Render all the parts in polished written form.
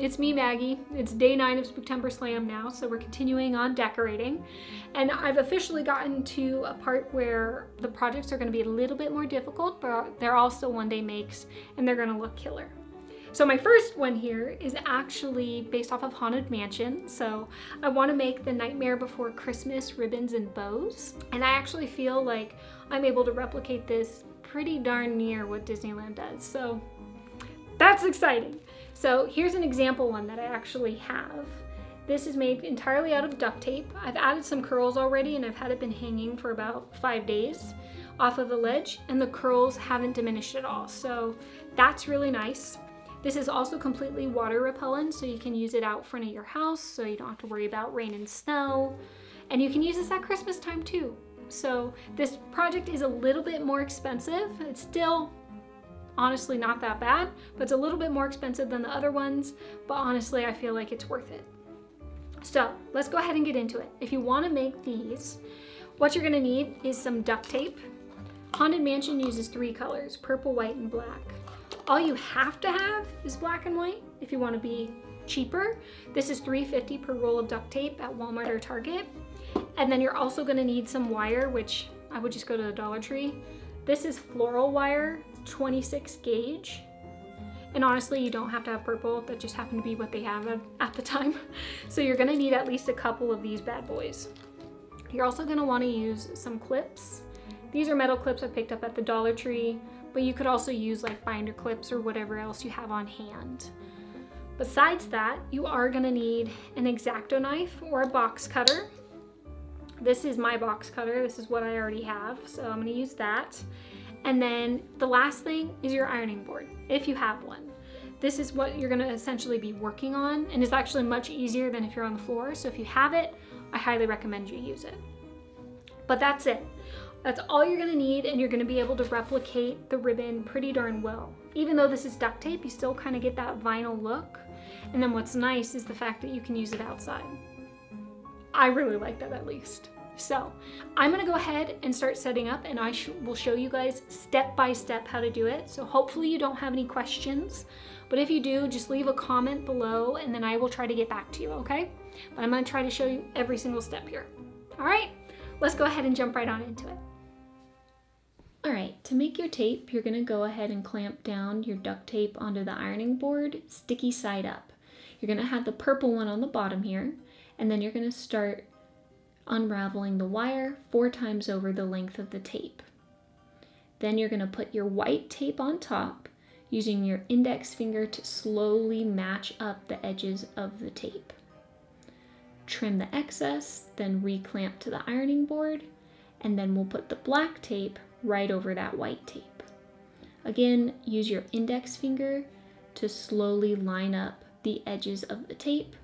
it's me, Maggie. It's day 9 of Spooktember Slam now, so we're continuing on decorating. And I've officially gotten to a part where the projects are gonna be a little bit more difficult, but they're all still one-day makes, and they're gonna look killer. So my first one here is actually based off of Haunted Mansion. So I wanna make the Nightmare Before Christmas ribbons and bows. And I actually feel like I'm able to replicate this pretty darn near what Disneyland does. So that's exciting. So here's an example one that I actually have. This is made entirely out of duct tape. I've added some curls already and I've had it been hanging for about 5 days off of the ledge, and the curls haven't diminished at all. So that's really nice. This is also completely water repellent, so you can use it out front of your house so you don't have to worry about rain and snow. And you can use this at Christmas time too. So this project is a little bit more expensive. It's still honestly not that bad, but it's a little bit more expensive than the other ones, but honestly I feel like it's worth it. So let's go ahead and get into it. If you want to make these, what you're going to need is some duct tape. Haunted Mansion uses 3 colors, purple, white, and black. All you have to have is black and white if you want to be cheaper. This is $3.50 per roll of duct tape at Walmart or Target. And then you're also going to need some wire, which I would just go to the Dollar Tree. This is floral wire, 26 gauge. And honestly, you don't have to have purple. That just happened to be what they have at the time. So you're gonna need at least a couple of these bad boys. You're also gonna wanna use some clips. These are metal clips I picked up at the Dollar Tree, but you could also use like binder clips or whatever else you have on hand. Besides that, you are gonna need an X-Acto knife or a box cutter. This is my box cutter. This is what I already have, so I'm gonna use that. And then the last thing is your ironing board, if you have one. This is what you're gonna essentially be working on, and it's actually much easier than if you're on the floor. So if you have it, I highly recommend you use it. But that's it. That's all you're gonna need, and you're gonna be able to replicate the ribbon pretty darn well. Even though this is duct tape, you still kind of get that vinyl look. And then what's nice is the fact that you can use it outside. I really like that at least. So I'm gonna go ahead and start setting up, and I will show you guys step by step how to do it. So hopefully you don't have any questions, but if you do, just leave a comment below and then I will try to get back to you, okay? But I'm gonna try to show you every single step here. All right, let's go ahead and jump right on into it. All right, to make your tape, you're gonna go ahead and clamp down your duct tape onto the ironing board, sticky side up. You're gonna have the purple one on the bottom here, and then you're gonna start unraveling the wire 4 times over the length of the tape. Then you're going to put your white tape on top, using your index finger to slowly match up the edges of the tape. Trim the excess, then reclamp to the ironing board, and then we'll put the black tape right over that white tape. Again, use your index finger to slowly line up the edges of the tape,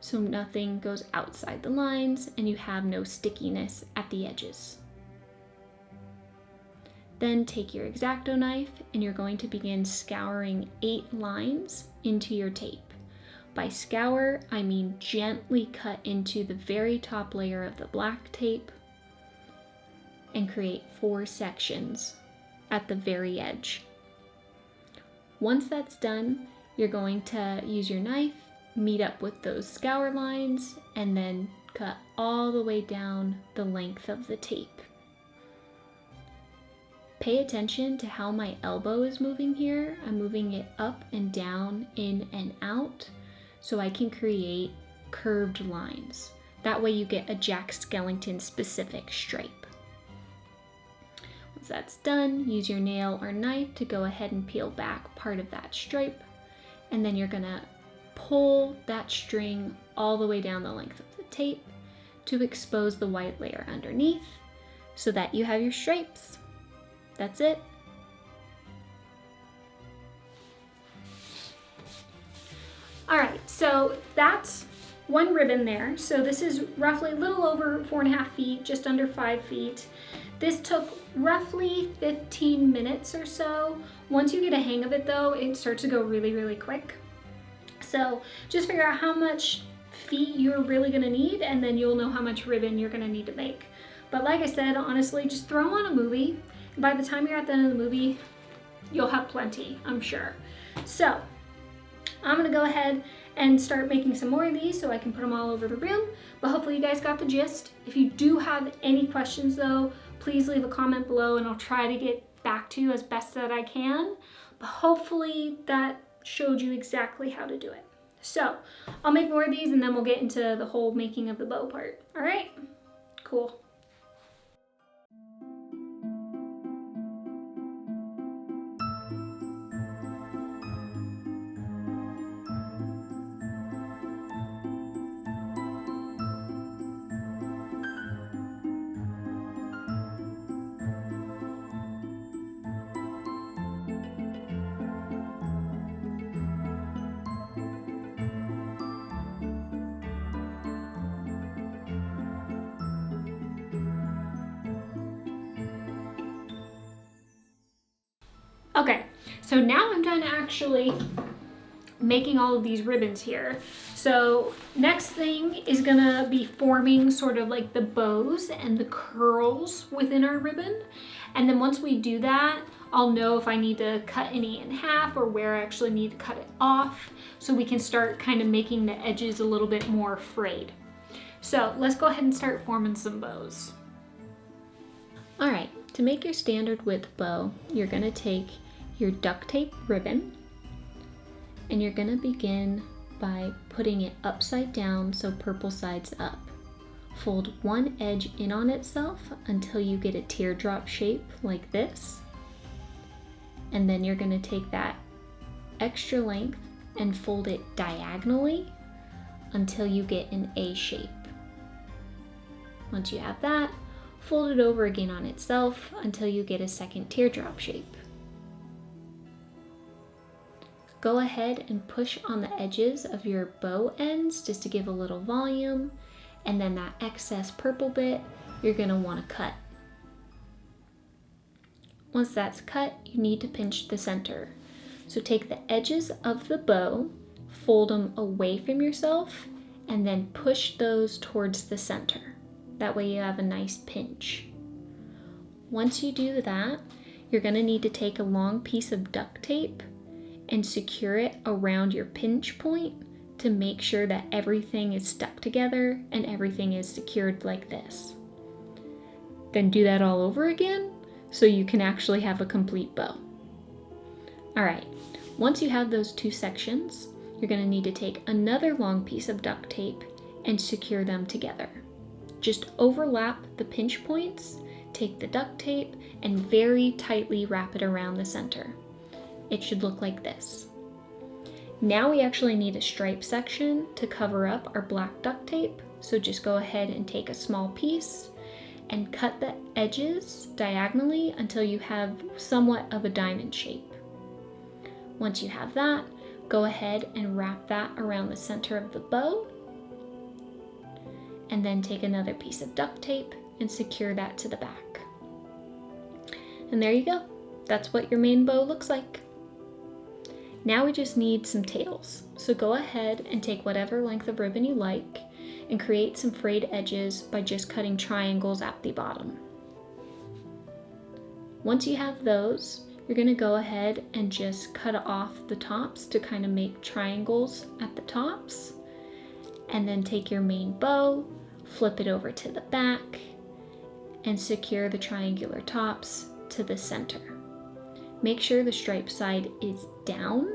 so nothing goes outside the lines and you have no stickiness at the edges. Then take your X-Acto knife and you're going to begin scouring 8 lines into your tape. By scour, I mean gently cut into the very top layer of the black tape and create 4 sections at the very edge. Once that's done, you're going to use your knife, meet up with those scour lines, and then cut all the way down the length of the tape. Pay attention to how my elbow is moving here. I'm moving it up and down, in and out, so I can create curved lines. That way you get a Jack Skellington specific stripe. Once that's done, use your nail or knife to go ahead and peel back part of that stripe, and then you're gonna pull that string all the way down the length of the tape to expose the white layer underneath so that you have your stripes. That's it. All right, so that's one ribbon there. So this is roughly a little over 4.5 feet, just under 5 feet. This took roughly 15 minutes or so. Once you get a hang of it though, it starts to go really, really quick. So just figure out how much feet you're really gonna need, and then you'll know how much ribbon you're gonna need to make. But like I said, honestly, just throw on a movie. By the time you're at the end of the movie, you'll have plenty, I'm sure. So I'm gonna go ahead and start making some more of these so I can put them all over the room, but hopefully you guys got the gist. If you do have any questions though, please leave a comment below and I'll try to get back to you as best that I can, but hopefully that showed you exactly how to do it. So I'll make more of these and then we'll get into the whole making of the bow part. All right, cool. Okay, so now I'm done actually making all of these ribbons here. So next thing is gonna be forming sort of like the bows and the curls within our ribbon. And then once we do that, I'll know if I need to cut any in half or where I actually need to cut it off, so we can start kind of making the edges a little bit more frayed. So let's go ahead and start forming some bows. All right, to make your standard width bow, you're gonna take your duct tape ribbon and you're gonna begin by putting it upside down, so purple sides up. Fold one edge in on itself until you get a teardrop shape like this. And then you're gonna take that extra length and fold it diagonally until you get an A shape. Once you have that, fold it over again on itself until you get a second teardrop shape. Go ahead and push on the edges of your bow ends just to give a little volume, and then that excess purple bit you're going to want to cut. Once that's cut, you need to pinch the center. So take the edges of the bow, fold them away from yourself, and then push those towards the center. That way you have a nice pinch. Once you do that, you're going to need to take a long piece of duct tape and secure it around your pinch point to make sure that everything is stuck together and everything is secured like this. Then do that all over again so you can actually have a complete bow. All right, once you have those two sections, you're going to need to take another long piece of duct tape and secure them together. Just overlap the pinch points, take the duct tape, and very tightly wrap it around the center. It should look like this. Now we actually need a stripe section to cover up our black duct tape, so just go ahead and take a small piece and cut the edges diagonally until you have somewhat of a diamond shape. Once you have that, go ahead and wrap that around the center of the bow, and then take another piece of duct tape and secure that to the back. And there you go. That's what your main bow looks like. Now we just need some tails. So go ahead and take whatever length of ribbon you like and create some frayed edges by just cutting triangles at the bottom. Once you have those, you're going to go ahead and just cut off the tops to kind of make triangles at the tops, and then take your main bow, flip it over to the back, and secure the triangular tops to the center. Make sure the stripe side is down,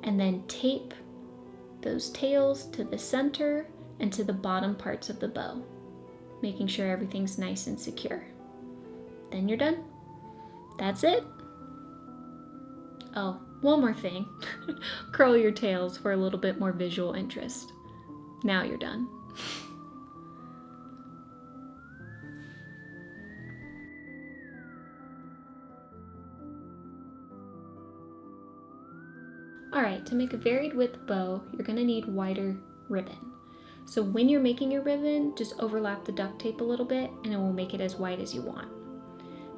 and then tape those tails to the center and to the bottom parts of the bow, making sure everything's nice and secure. Then you're done. That's it. Oh, one more thing. Curl your tails for a little bit more visual interest. Now you're done. Alright, to make a varied width bow, you're going to need wider ribbon. So when you're making your ribbon, just overlap the duct tape a little bit and it will make it as wide as you want.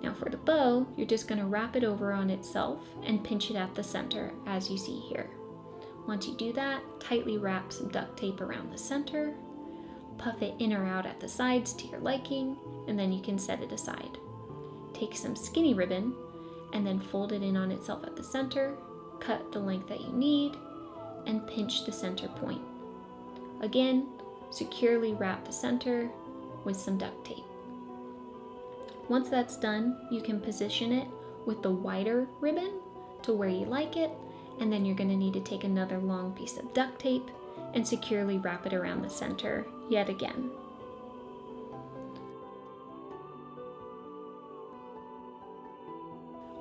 Now for the bow, you're just going to wrap it over on itself and pinch it at the center as you see here. Once you do that, tightly wrap some duct tape around the center, puff it in or out at the sides to your liking, and then you can set it aside. Take some skinny ribbon and then fold it in on itself at the center, cut the length that you need, and pinch the center point. Again, securely wrap the center with some duct tape. Once that's done, you can position it with the wider ribbon to where you like it, and then you're going to need to take another long piece of duct tape and securely wrap it around the center yet again.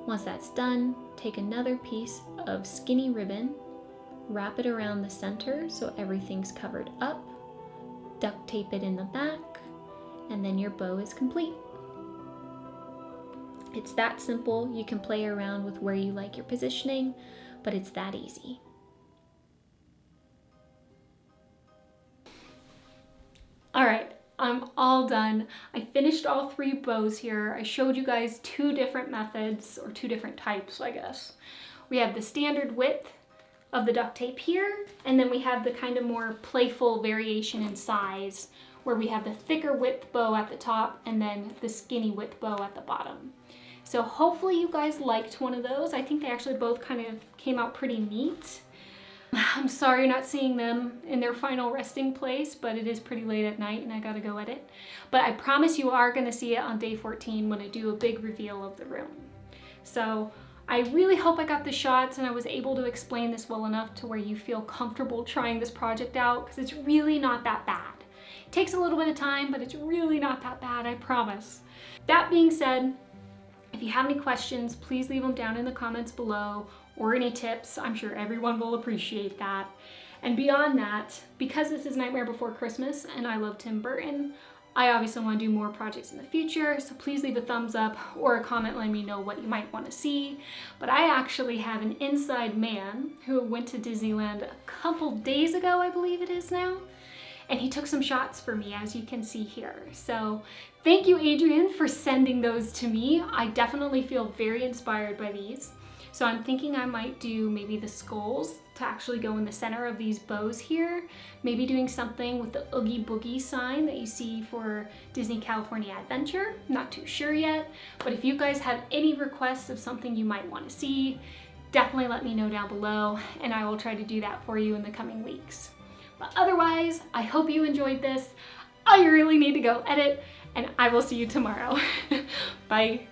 Once that's done, take another piece of skinny ribbon, wrap it around the center so everything's covered up, duct tape it in the back, and then your bow is complete. It's that simple. You can play around with where you like your positioning, but it's that easy. All right, I'm all done. I finished all 3 bows here. I showed you guys 2 different methods, or 2 different types, I guess. We have the standard width of the duct tape here, and then we have the kind of more playful variation in size, where we have the thicker width bow at the top and then the skinny width bow at the bottom. So hopefully you guys liked one of those. I think they actually both kind of came out pretty neat. I'm sorry you're not seeing them in their final resting place, but it is pretty late at night and I gotta go edit. But I promise you are gonna see it on day 14 when I do a big reveal of the room. So I really hope I got the shots and I was able to explain this well enough to where you feel comfortable trying this project out, because it's really not that bad. It takes a little bit of time, but it's really not that bad, I promise. That being said, if you have any questions, please leave them down in the comments below, or any tips. I'm sure everyone will appreciate that. And beyond that, because this is Nightmare Before Christmas and I love Tim Burton, I obviously want to do more projects in the future, so please leave a thumbs up or a comment letting me know what you might want to see. But I actually have an inside man who went to Disneyland a couple days ago, I believe it is now, and he took some shots for me, as you can see here. So thank you, Adrian, for sending those to me. I definitely feel very inspired by these. So I'm thinking I might do maybe the skulls to actually go in the center of these bows here. Maybe doing something with the Oogie Boogie sign that you see for Disney California Adventure. Not too sure yet, but if you guys have any requests of something you might want to see, definitely let me know down below and I will try to do that for you in the coming weeks. But otherwise, I hope you enjoyed this. I really need to go edit and I will see you tomorrow. Bye.